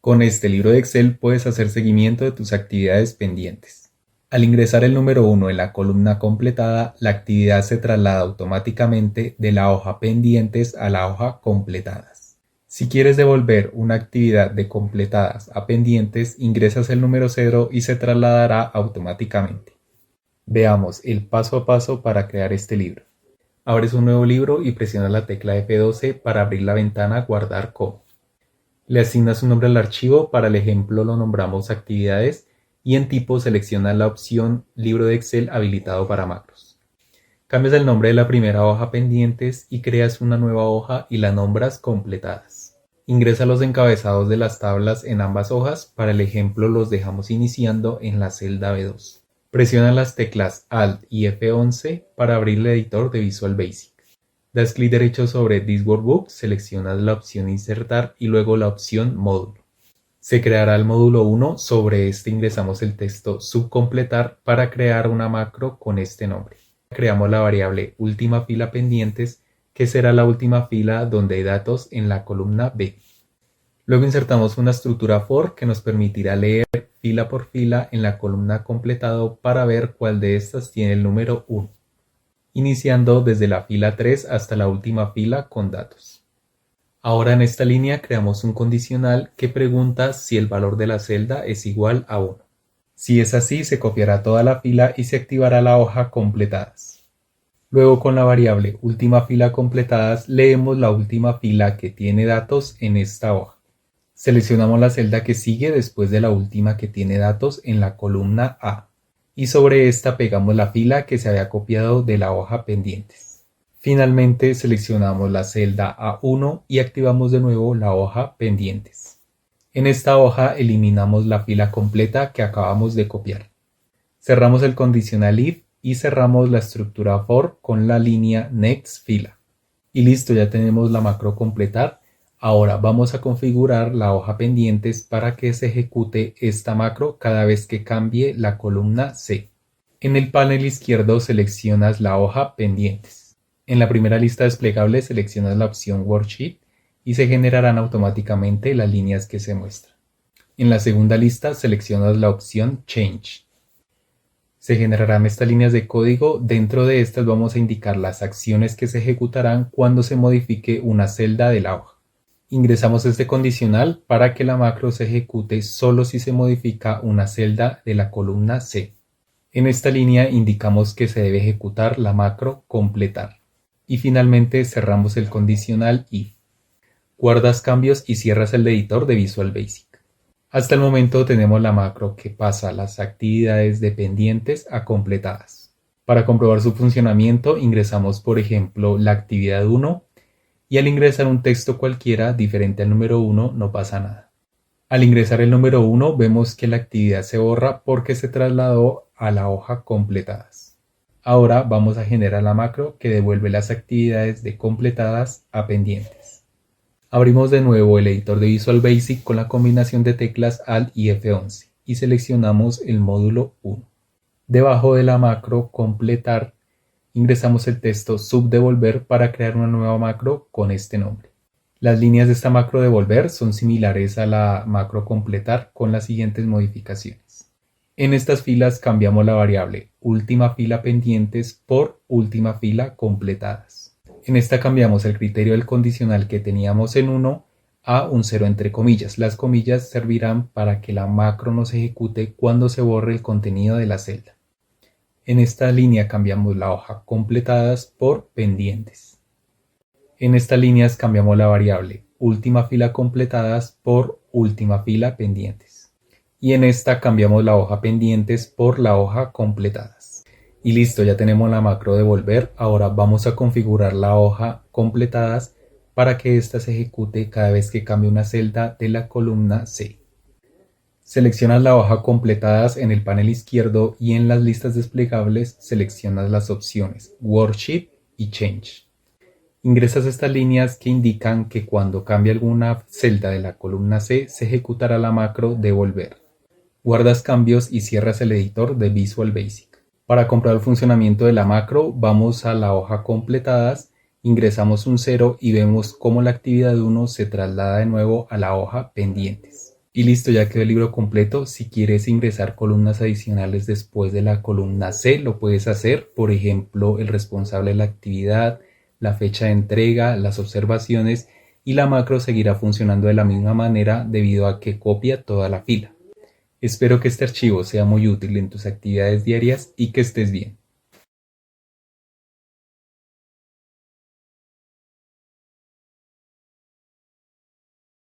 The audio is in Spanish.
Con este libro de Excel puedes hacer seguimiento de tus actividades pendientes. Al ingresar el número 1 en la columna completada, la actividad se traslada automáticamente de la hoja pendientes a la hoja completadas. Si quieres devolver una actividad de completadas a pendientes, ingresas el número 0 y se trasladará automáticamente. Veamos el paso a paso para crear este libro. Abres un nuevo libro y presionas la tecla F12 para abrir la ventana Guardar como. Le asignas un nombre al archivo, para el ejemplo lo nombramos actividades y en tipo seleccionas la opción libro de Excel habilitado para macros. Cambias el nombre de la primera hoja pendientes y creas una nueva hoja y la nombras completadas. Ingresa los encabezados de las tablas en ambas hojas, para el ejemplo los dejamos iniciando en la celda B2. Presiona las teclas Alt y F11 para abrir el editor de Visual Basic. Das clic derecho sobre This Workbook, seleccionas la opción Insertar y luego la opción Módulo. Se creará el módulo 1, sobre este ingresamos el texto Subcompletar para crear una macro con este nombre. Creamos la variable última fila pendientes, que será la última fila donde hay datos en la columna B. Luego insertamos una estructura for que nos permitirá leer fila por fila en la columna completado para ver cuál de estas tiene el número 1, iniciando desde la fila 3 hasta la última fila con datos. Ahora en esta línea creamos un condicional que pregunta si el valor de la celda es igual a 1. Si es así, se copiará toda la fila y se activará la hoja completadas. Luego con la variable última fila completadas leemos la última fila que tiene datos en esta hoja. Seleccionamos la celda que sigue después de la última que tiene datos en la columna A y sobre esta pegamos la fila que se había copiado de la hoja pendientes. Finalmente seleccionamos la celda A1 y activamos de nuevo la hoja pendientes. En esta hoja eliminamos la fila completa que acabamos de copiar. Cerramos el condicional if y cerramos la estructura for con la línea next fila. Y listo, ya tenemos la macro completar. Ahora vamos a configurar la hoja pendientes para que se ejecute esta macro cada vez que cambie la columna C. En el panel izquierdo seleccionas la hoja pendientes. En la primera lista desplegable seleccionas la opción Worksheet y se generarán automáticamente las líneas que se muestran. En la segunda lista seleccionas la opción Change. Se generarán estas líneas de código. Dentro de estas vamos a indicar las acciones que se ejecutarán cuando se modifique una celda de la hoja. Ingresamos este condicional para que la macro se ejecute solo si se modifica una celda de la columna C. En esta línea indicamos que se debe ejecutar la macro completar. Y finalmente cerramos el condicional if. Guardas cambios y cierras el editor de Visual Basic. Hasta el momento tenemos la macro que pasa las actividades de pendientes a completadas. Para comprobar su funcionamiento ingresamos por ejemplo la actividad 1 y al ingresar un texto cualquiera diferente al número 1 no pasa nada. Al ingresar el número 1 vemos que la actividad se borra porque se trasladó a la hoja completadas. Ahora vamos a generar la macro que devuelve las actividades de completadas a pendientes. Abrimos de nuevo el editor de Visual Basic con la combinación de teclas Alt y F11 y seleccionamos el módulo 1. Debajo de la macro completar ingresamos el texto subdevolver para crear una nueva macro con este nombre. Las líneas de esta macro devolver son similares a la macro completar con las siguientes modificaciones. En estas filas cambiamos la variable última fila pendientes por última fila completadas. En esta cambiamos el criterio del condicional que teníamos en 1 a un 0 entre comillas. Las comillas servirán para que la macro no se ejecute cuando se borre el contenido de la celda. En esta línea cambiamos la hoja completadas por pendientes. En estas líneas cambiamos la variable última fila completadas por última fila pendientes. Y en esta cambiamos la hoja pendientes por la hoja completadas. Y listo, ya tenemos la macro devolver. Ahora vamos a configurar la hoja completadas para que ésta se ejecute cada vez que cambie una celda de la columna C. Seleccionas la hoja completadas en el panel izquierdo y en las listas desplegables seleccionas las opciones Worksheet y Change. Ingresas estas líneas que indican que cuando cambie alguna celda de la columna C se ejecutará la macro devolver. Guardas cambios y cierras el editor de Visual Basic. Para comprobar el funcionamiento de la macro vamos a la hoja completadas, ingresamos un 0 y vemos cómo la actividad 1 se traslada de nuevo a la hoja pendientes. Y listo, ya quedó el libro completo. Si quieres ingresar columnas adicionales después de la columna C, lo puedes hacer. Por ejemplo, el responsable de la actividad, la fecha de entrega, las observaciones, y la macro seguirá funcionando de la misma manera debido a que copia toda la fila. Espero que este archivo sea muy útil en tus actividades diarias y que estés bien.